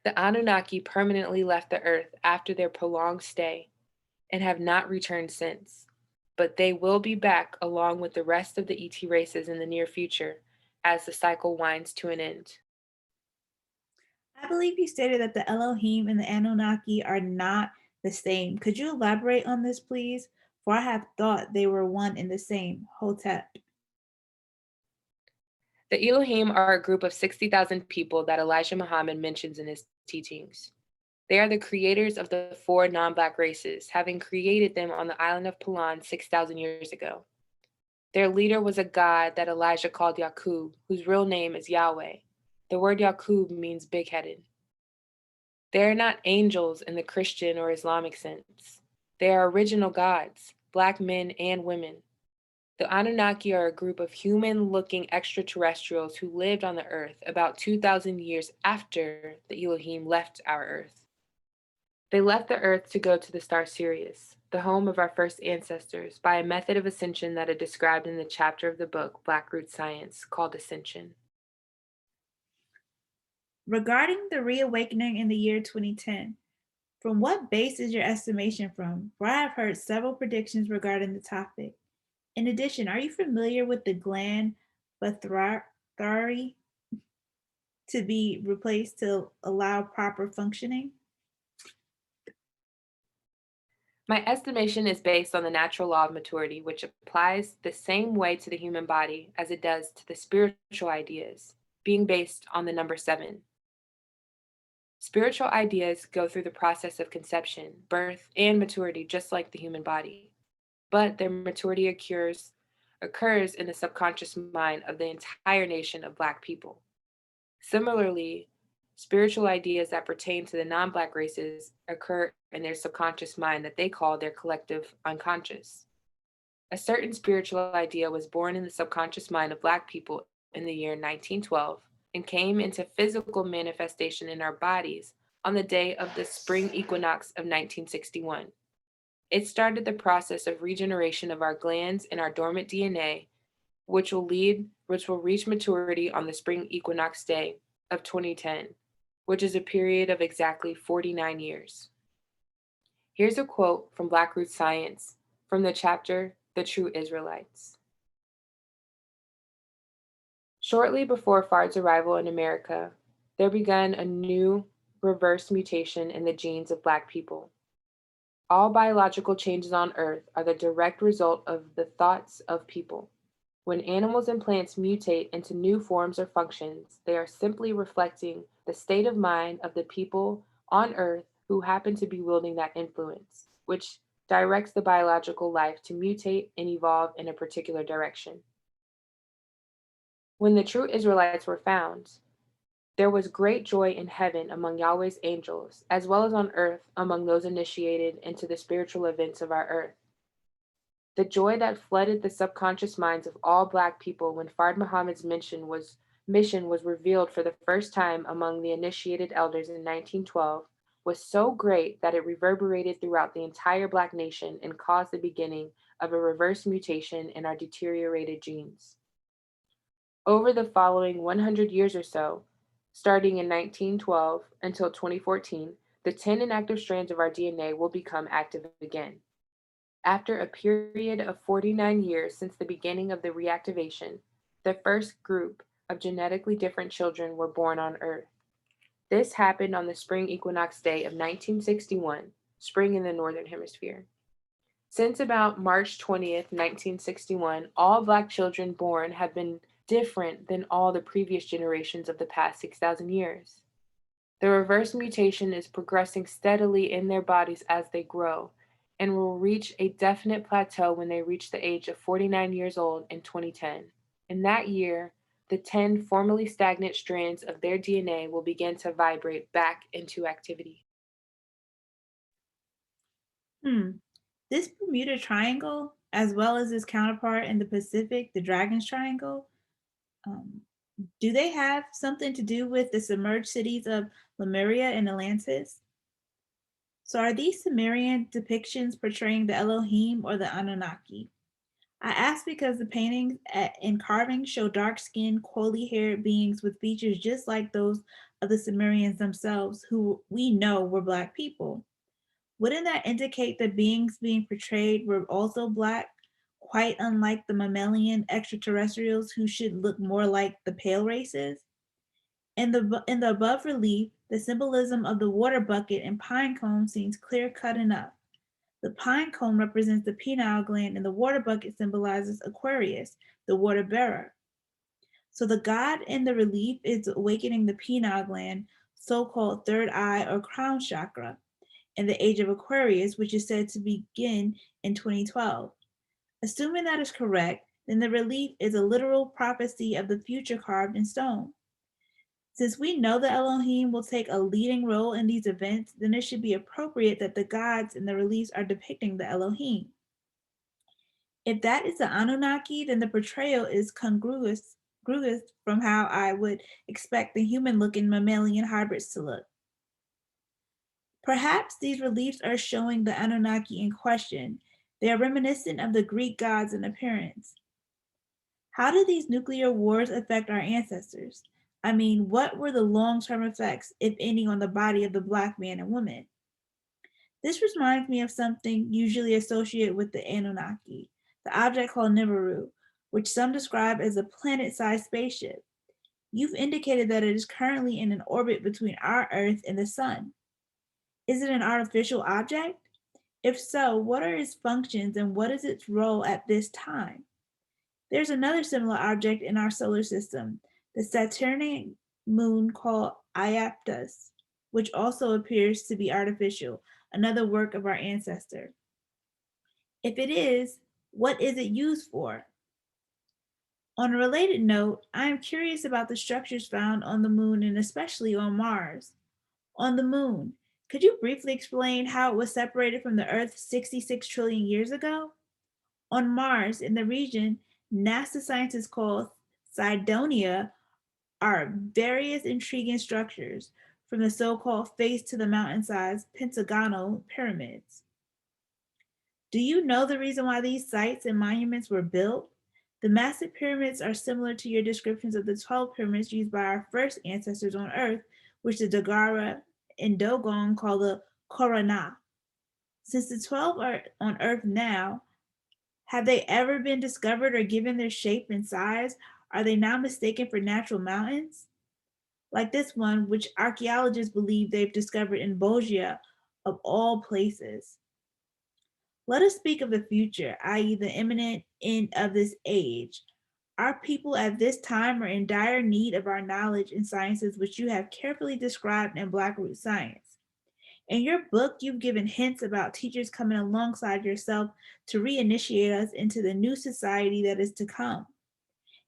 The Anunnaki permanently left the earth after their prolonged stay and have not returned since, but they will be back along with the rest of the ET races in the near future as the cycle winds to an end. I believe you stated that the Elohim and the Anunnaki are not the same. Could you elaborate on this, please? For I have thought they were one and the same. Hotep. The Elohim are a group of 60,000 people that Elijah Muhammad mentions in his teachings. They are the creators of the four non-Black races, having created them on the island of Palan 6,000 years ago. Their leader was a god that Elijah called Yaqub, whose real name is Yahweh. The word Yaqub means big-headed. They are not angels in the Christian or Islamic sense. They are original gods, Black men and women. The Anunnaki are a group of human-looking extraterrestrials who lived on the earth about 2,000 years after the Elohim left our earth. They left the earth to go to the star Sirius, the home of our first ancestors, by a method of ascension that is described in the chapter of the book Blackroots Science called Ascension. Regarding the reawakening in the year 2010, from what base is your estimation from? For I have heard several predictions regarding the topic. In addition, are you familiar with the gland Bathari to be replaced to allow proper functioning? My estimation is based on the natural law of maturity, which applies the same way to the human body as it does to the spiritual ideas, being based on the number 7. Spiritual ideas go through the process of conception, birth, and maturity just like the human body, but their maturity occurs in the subconscious mind of the entire nation of Black people. Similarly, spiritual ideas that pertain to the non-Black races occur in their subconscious mind that they call their collective unconscious. A certain spiritual idea was born in the subconscious mind of Black people in the year 1912 and came into physical manifestation in our bodies on the day of the spring equinox of 1961. It started the process of regeneration of our glands and our dormant DNA, which will reach maturity on the spring equinox day of 2010, which is a period of exactly 49 years. Here's a quote from Blackroots Science from the chapter The True Israelites. Shortly before Fard's arrival in America, there began a new reverse mutation in the genes of Black people. All biological changes on Earth are the direct result of the thoughts of people. When animals and plants mutate into new forms or functions, they are simply reflecting the state of mind of the people on Earth who happen to be wielding that influence, which directs the biological life to mutate and evolve in a particular direction. When the true Israelites were found, there was great joy in heaven among Yahweh's angels, as well as on earth among those initiated into the spiritual events of our earth. The joy that flooded the subconscious minds of all Black people when Fard Muhammad's mission was revealed for the first time among the initiated elders in 1912 was so great that it reverberated throughout the entire Black nation and caused the beginning of a reverse mutation in our deteriorated genes. Over the following 100 years or so, starting in 1912 until 2014, the 10 inactive strands of our DNA will become active again. After a period of 49 years since the beginning of the reactivation, the first group of genetically different children were born on Earth. This happened on the spring equinox day of 1961, spring in the Northern Hemisphere. Since about March 20th, 1961, all Black children born have been different than all the previous generations of the past 6,000 years. The reverse mutation is progressing steadily in their bodies as they grow and will reach a definite plateau when they reach the age of 49 years old in 2010. In that year, the 10 formerly stagnant strands of their DNA will begin to vibrate back into activity. This Bermuda Triangle, as well as its counterpart in the Pacific, the Dragon's Triangle, do they have something to do with the submerged cities of Lemuria and Atlantis? So are these Sumerian depictions portraying the Elohim or the Anunnaki? I ask because the paintings and carvings show dark-skinned, coily-haired beings with features just like those of the Sumerians themselves, who we know were Black people. Wouldn't that indicate that beings being portrayed were also Black, quite unlike the mammalian extraterrestrials who should look more like the pale races? In the above relief, the symbolism of the water bucket and pine cone seems clear-cut enough. The pine cone represents the pineal gland, and the water bucket symbolizes Aquarius, the water bearer. So the god in the relief is awakening the pineal gland, so-called third eye or crown chakra, in the age of Aquarius, which is said to begin in 2012. Assuming that is correct, then the relief is a literal prophecy of the future carved in stone. Since we know the Elohim will take a leading role in these events, then it should be appropriate that the gods in the reliefs are depicting the Elohim. If that is the Anunnaki, then the portrayal is congruous from how I would expect the human-looking mammalian hybrids to look. Perhaps these reliefs are showing the Anunnaki in question. They are reminiscent of the Greek gods in appearance. How did these nuclear wars affect our ancestors? I mean, what were the long-term effects, if any, on the body of the Black man and woman? This reminds me of something usually associated with the Anunnaki, the object called Nibiru, which some describe as a planet-sized spaceship. You've indicated that it is currently in an orbit between our Earth and the Sun. Is it an artificial object? If so, what are its functions and what is its role at this time? There's another similar object in our solar system, the Saturnian moon called Iaptus, which also appears to be artificial, another work of our ancestor. If it is, what is it used for? On a related note, I am curious about the structures found on the moon and especially on Mars. On the moon, could you briefly explain how it was separated from the Earth 66 trillion years ago? On Mars, in the region NASA scientists call Cydonia, are various intriguing structures. from the so-called face to the mountain-sized pentagonal pyramids. Do you know the reason why these sites and monuments were built? The massive pyramids are similar to your descriptions of the 12 pyramids used by our first ancestors on Earth, which the Dagara and Dogon call the Korana. Since the 12 are on Earth now, have they ever been discovered or given their shape and size? Are they now mistaken for natural mountains? Like this one, which archaeologists believe they've discovered in Bolgia, of all places. Let us speak of the future, i.e., the imminent end of this age. Our people at this time are in dire need of our knowledge and sciences, which you have carefully described in Blackroot Science. In your book, you've given hints about teachers coming alongside yourself to reinitiate us into the new society that is to come.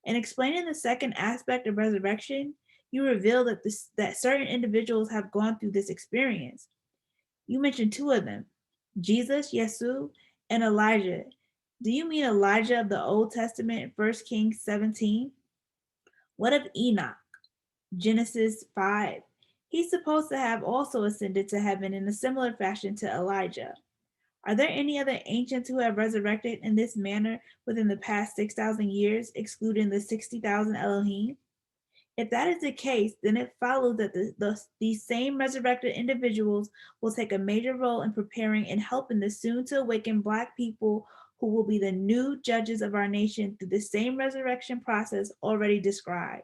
In explaining the second aspect of resurrection, you reveal that certain individuals have gone through this experience. You mentioned two of them, Jesus, Yesu, and Elijah. Do you mean Elijah of the Old Testament, 1 Kings 17? What of Enoch, Genesis 5? He's supposed to have also ascended to heaven in a similar fashion to Elijah. Are there any other ancients who have resurrected in this manner within the past 6,000 years, excluding the 60,000 Elohim? If that is the case, then it follows that these same resurrected individuals will take a major role in preparing and helping the soon to awaken Black people who will be the new judges of our nation through the same resurrection process already described.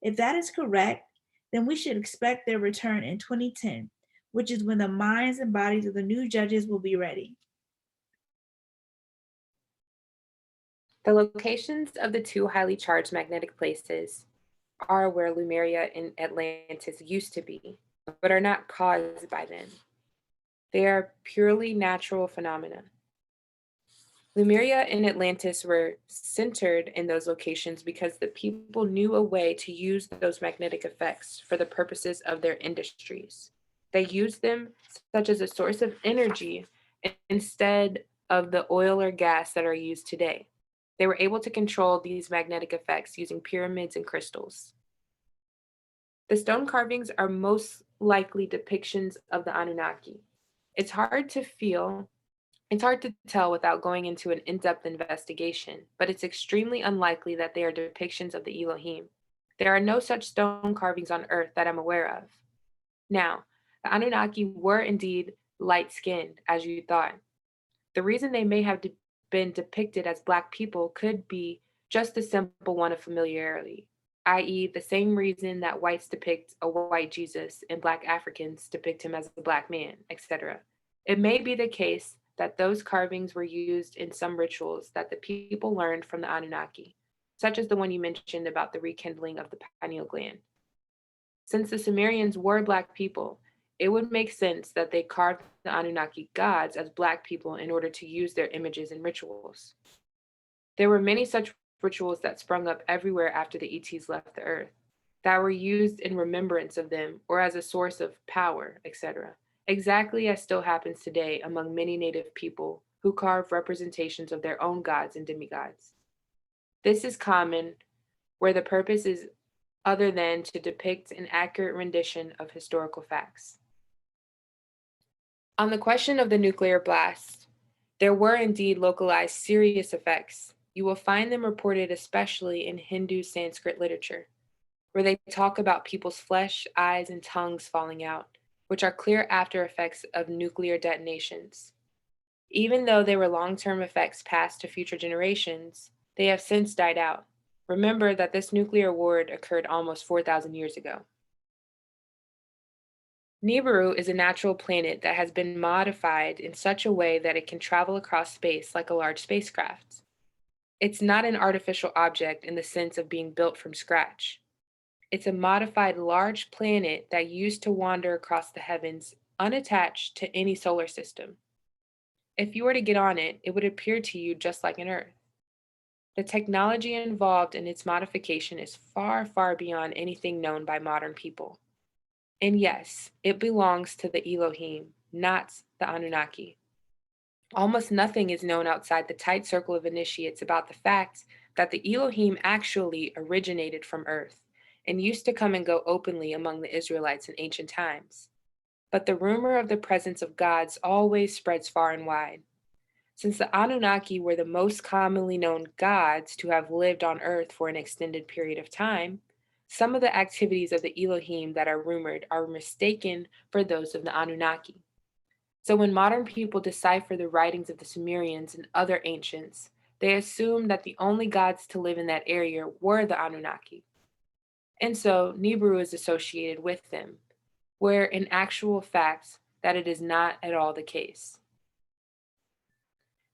If that is correct, then we should expect their return in 2010, which is when the minds and bodies of the new judges will be ready. The locations of the two highly charged magnetic places are where Lemuria and Atlantis used to be, but are not caused by them. They are purely natural phenomena. Lemuria and Atlantis were centered in those locations because the people knew a way to use those magnetic effects for the purposes of their industries. They used them such as a source of energy instead of the oil or gas that are used today. They were able to control these magnetic effects using pyramids and crystals. The stone carvings are most likely depictions of the Anunnaki. It's hard to tell without going into an in-depth investigation, but it's extremely unlikely that they are depictions of the Elohim. There are no such stone carvings on Earth that I'm aware of. Now, the Anunnaki were indeed light-skinned, as you thought. The reason they may have been depicted as Black people could be just a simple one of familiarity, i.e., the same reason that whites depict a white Jesus and Black Africans depict him as a Black man, etc. It may be the case that those carvings were used in some rituals that the people learned from the Anunnaki, such as the one you mentioned about the rekindling of the pineal gland. Since the Sumerians were Black people, it would make sense that they carved the Anunnaki gods as Black people in order to use their images in rituals. There were many such rituals that sprung up everywhere after the ETs left the Earth, that were used in remembrance of them or as a source of power, etc., exactly as still happens today among many Native people who carve representations of their own gods and demigods. This is common where the purpose is other than to depict an accurate rendition of historical facts. On the question of the nuclear blast, there were indeed localized serious effects. You will find them reported especially in Hindu Sanskrit literature, where they talk about people's flesh, eyes, and tongues falling out, which are clear after effects of nuclear detonations. Even though they were long-term effects passed to future generations, they have since died out. Remember that this nuclear war occurred almost 4,000 years ago. Nibiru is a natural planet that has been modified in such a way that it can travel across space like a large spacecraft. It's not an artificial object in the sense of being built from scratch. It's a modified large planet that used to wander across the heavens unattached to any solar system. If you were to get on it, it would appear to you just like an Earth. The technology involved in its modification is far, far beyond anything known by modern people. And yes, it belongs to the Elohim, not the Anunnaki. Almost nothing is known outside the tight circle of initiates about the fact that the Elohim actually originated from Earth and used to come and go openly among the Israelites in ancient times. But the rumor of the presence of gods always spreads far and wide. Since the Anunnaki were the most commonly known gods to have lived on Earth for an extended period of time, some of the activities of the Elohim that are rumored are mistaken for those of the Anunnaki. So when modern people decipher the writings of the Sumerians and other ancients, they assume that the only gods to live in that area were the Anunnaki. And so Nibiru is associated with them, where in actual fact that it is not at all the case.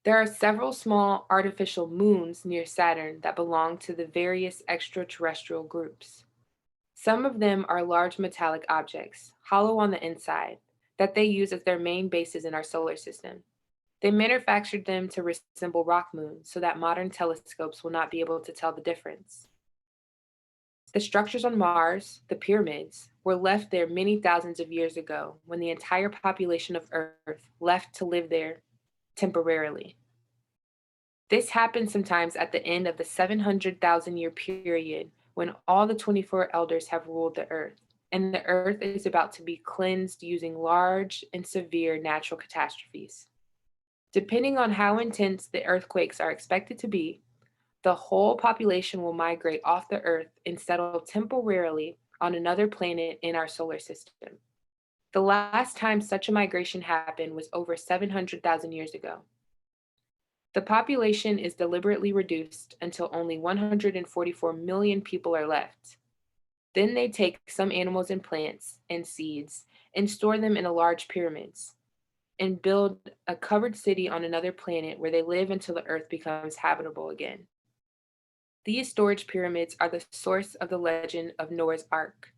There are several small artificial moons near Saturn that belong to the various extraterrestrial groups. Some of them are large metallic objects, hollow on the inside, that they use as their main bases in our solar system. They manufactured them to resemble rock moons so that modern telescopes will not be able to tell the difference. The structures on Mars, the pyramids, were left there many thousands of years ago when the entire population of Earth left to live there temporarily. This happens sometimes at the end of the 700,000 year period when all the 24 elders have ruled the Earth, and the Earth is about to be cleansed using large and severe natural catastrophes. Depending on how intense the earthquakes are expected to be, the whole population will migrate off the Earth and settle temporarily on another planet in our solar system. The last time such a migration happened was over 700,000 years ago. The population is deliberately reduced until only 144 million people are left. Then they take some animals and plants and seeds and store them in large pyramids and build a covered city on another planet where they live until the Earth becomes habitable again. These storage pyramids are the source of the legend of Noah's Ark.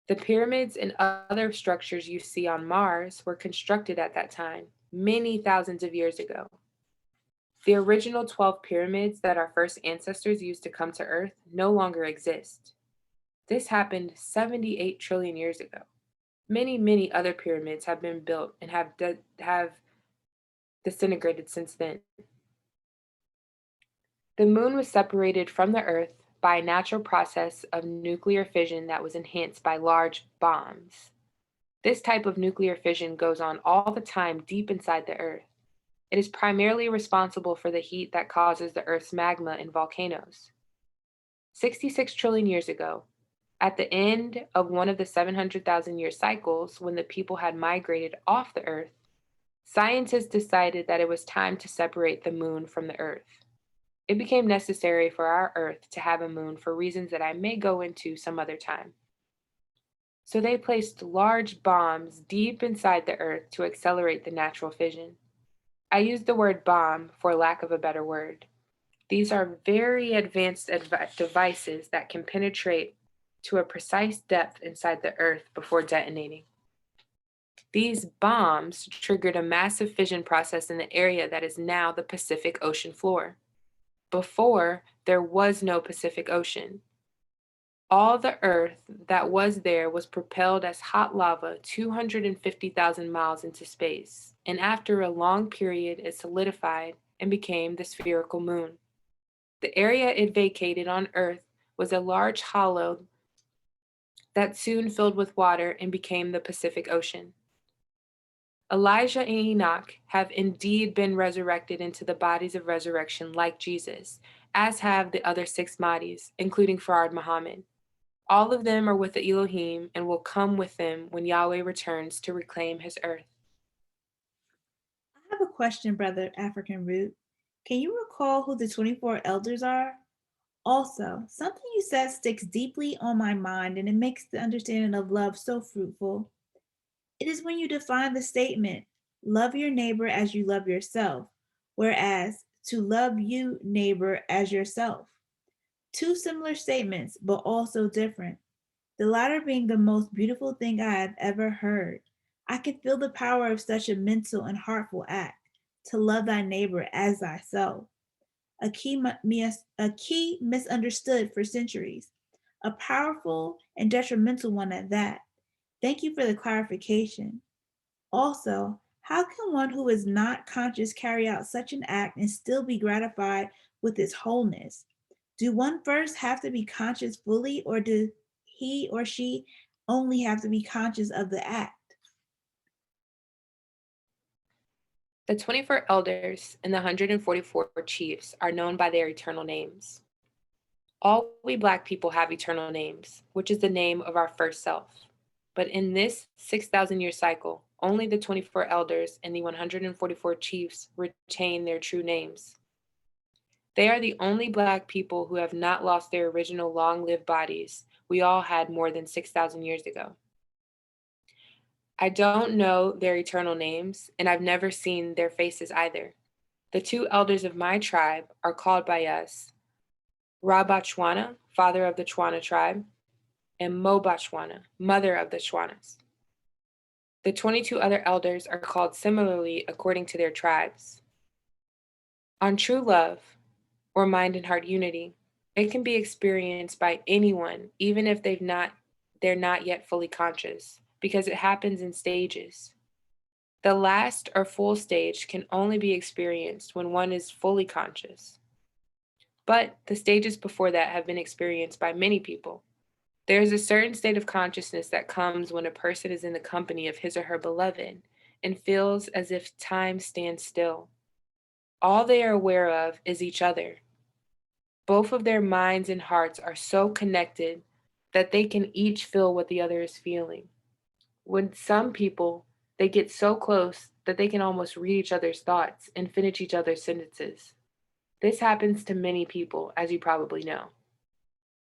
The pyramids and other structures you see on Mars were constructed at that time, many thousands of years ago. The original 12 pyramids that our first ancestors used to come to Earth no longer exist. This happened 78 trillion years ago. Many other pyramids have been built and have disintegrated since then. The moon was separated from the Earth by a natural process of nuclear fission that was enhanced by large bombs. This type of nuclear fission goes on all the time deep inside the Earth. It is primarily responsible for the heat that causes the Earth's magma and volcanoes. 66 trillion years ago, at the end of one of the 700,000 year cycles when the people had migrated off the Earth, scientists decided that it was time to separate the moon from the Earth. It became necessary for our Earth to have a moon for reasons that I may go into some other time. So they placed large bombs deep inside the Earth to accelerate the natural fission. I use the word bomb for lack of a better word. These are very advanced devices that can penetrate to a precise depth inside the Earth before detonating. These bombs triggered a massive fission process in the area that is now the Pacific Ocean floor. Before, there was no Pacific Ocean. All the Earth that was there was propelled as hot lava 250,000 miles into space, and after a long period, it solidified and became the spherical moon. The area it vacated on Earth was a large hollow that soon filled with water and became the Pacific Ocean. Elijah and Enoch have indeed been resurrected into the bodies of resurrection like Jesus, as have the other 6 Mahdis, including Farad Muhammad. All of them are with the Elohim and will come with them when Yahweh returns to reclaim his earth. I have a question, Brother African Root. Can you recall who the 24 elders are? Also, something you said sticks deeply on my mind and it makes the understanding of love so fruitful. It is when you define the statement, love your neighbor as you love yourself, whereas to love you, neighbor, as yourself. Two similar statements, but also different. The latter being the most beautiful thing I have ever heard. I can feel the power of such a mental and heartful act, to love thy neighbor as thyself. A key misunderstood for centuries, a powerful and detrimental one at that. Thank you for the clarification. Also, how can one who is not conscious carry out such an act and still be gratified with its wholeness? Do one first have to be conscious fully, or do he or she only have to be conscious of the act? The 24 elders and the 144 chiefs are known by their eternal names. All we Black people have eternal names, which is the name of our first self. But in this 6,000-year cycle, only the 24 elders and the 144 chiefs retain their true names. They are the only Black people who have not lost their original long-lived bodies we all had more than 6,000 years ago. I don't know their eternal names, and I've never seen their faces either. The two elders of my tribe are called by us Rabachwana, father of the Chwana tribe, and Mobachwana, mother of the Chwanas. The 22 other elders are called similarly according to their tribes. On true love, or mind and heart unity, it can be experienced by anyone, even if they're not yet fully conscious, because it happens in stages. The last or full stage can only be experienced when one is fully conscious. But the stages before that have been experienced by many people. There is a certain state of consciousness that comes when a person is in the company of his or her beloved and feels as if time stands still. All they are aware of is each other. Both of their minds and hearts are so connected that they can each feel what the other is feeling. With some people, they get so close that they can almost read each other's thoughts and finish each other's sentences. This happens to many people, as you probably know.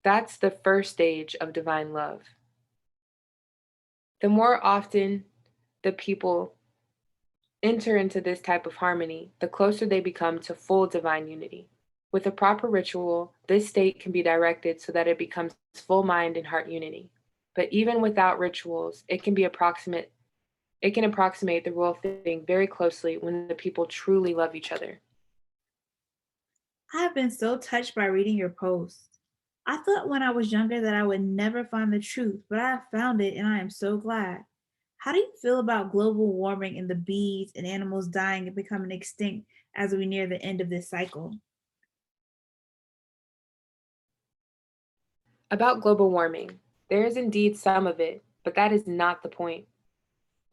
That's the first stage of divine love. The more often the people enter into this type of harmony, the closer they become to full divine unity. With a proper ritual, this state can be directed so that it becomes full mind and heart unity. But even without rituals, it can approximate the real thing very closely when the people truly love each other. I have been so touched by reading your posts. I thought when I was younger that I would never find the truth, but I have found it and I am so glad. How do you feel about global warming and the bees and animals dying and becoming extinct as we near the end of this cycle? About global warming, there is indeed some of it, but that is not the point.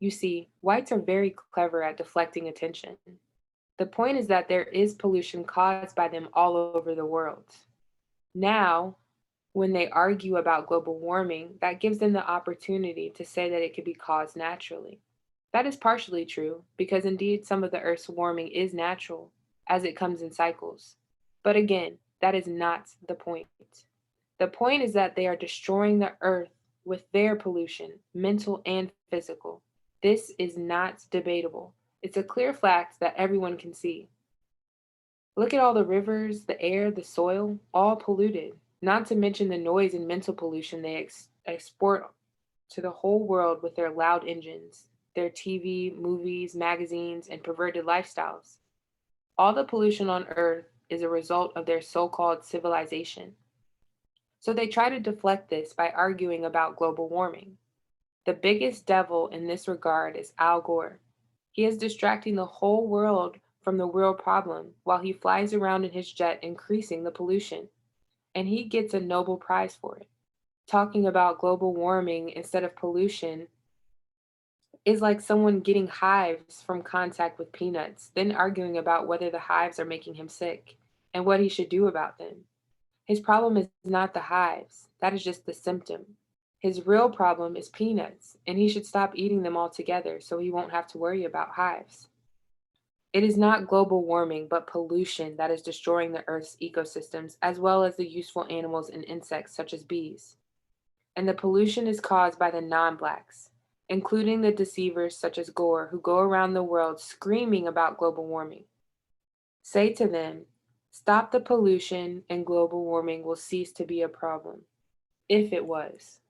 You see, whites are very clever at deflecting attention. The point is that there is pollution caused by them all over the world. Now, when they argue about global warming, that gives them the opportunity to say that it could be caused naturally. That is partially true, because indeed some of the Earth's warming is natural, as it comes in cycles. But again, that is not the point. The point is that they are destroying the Earth with their pollution, mental and physical. This is not debatable. It's a clear fact that everyone can see. Look at all the rivers, the air, the soil, all polluted, not to mention the noise and mental pollution they export to the whole world with their loud engines, their TV, movies, magazines, and perverted lifestyles. All the pollution on Earth is a result of their so called civilization. So they try to deflect this by arguing about global warming. The biggest devil in this regard is Al Gore. He is distracting the whole world from the real problem while he flies around in his jet increasing the pollution. And he gets a Nobel Prize for it. Talking about global warming instead of pollution is like someone getting hives from contact with peanuts, then arguing about whether the hives are making him sick and what he should do about them. His problem is not the hives, that is just the symptom. His real problem is peanuts, and he should stop eating them altogether so he won't have to worry about hives. It is not global warming, but pollution that is destroying the Earth's ecosystems, as well as the useful animals and insects such as bees. And the pollution is caused by the non-blacks, including the deceivers such as Gore, who go around the world screaming about global warming. Say to them, stop the pollution and global warming will cease to be a problem, if it was.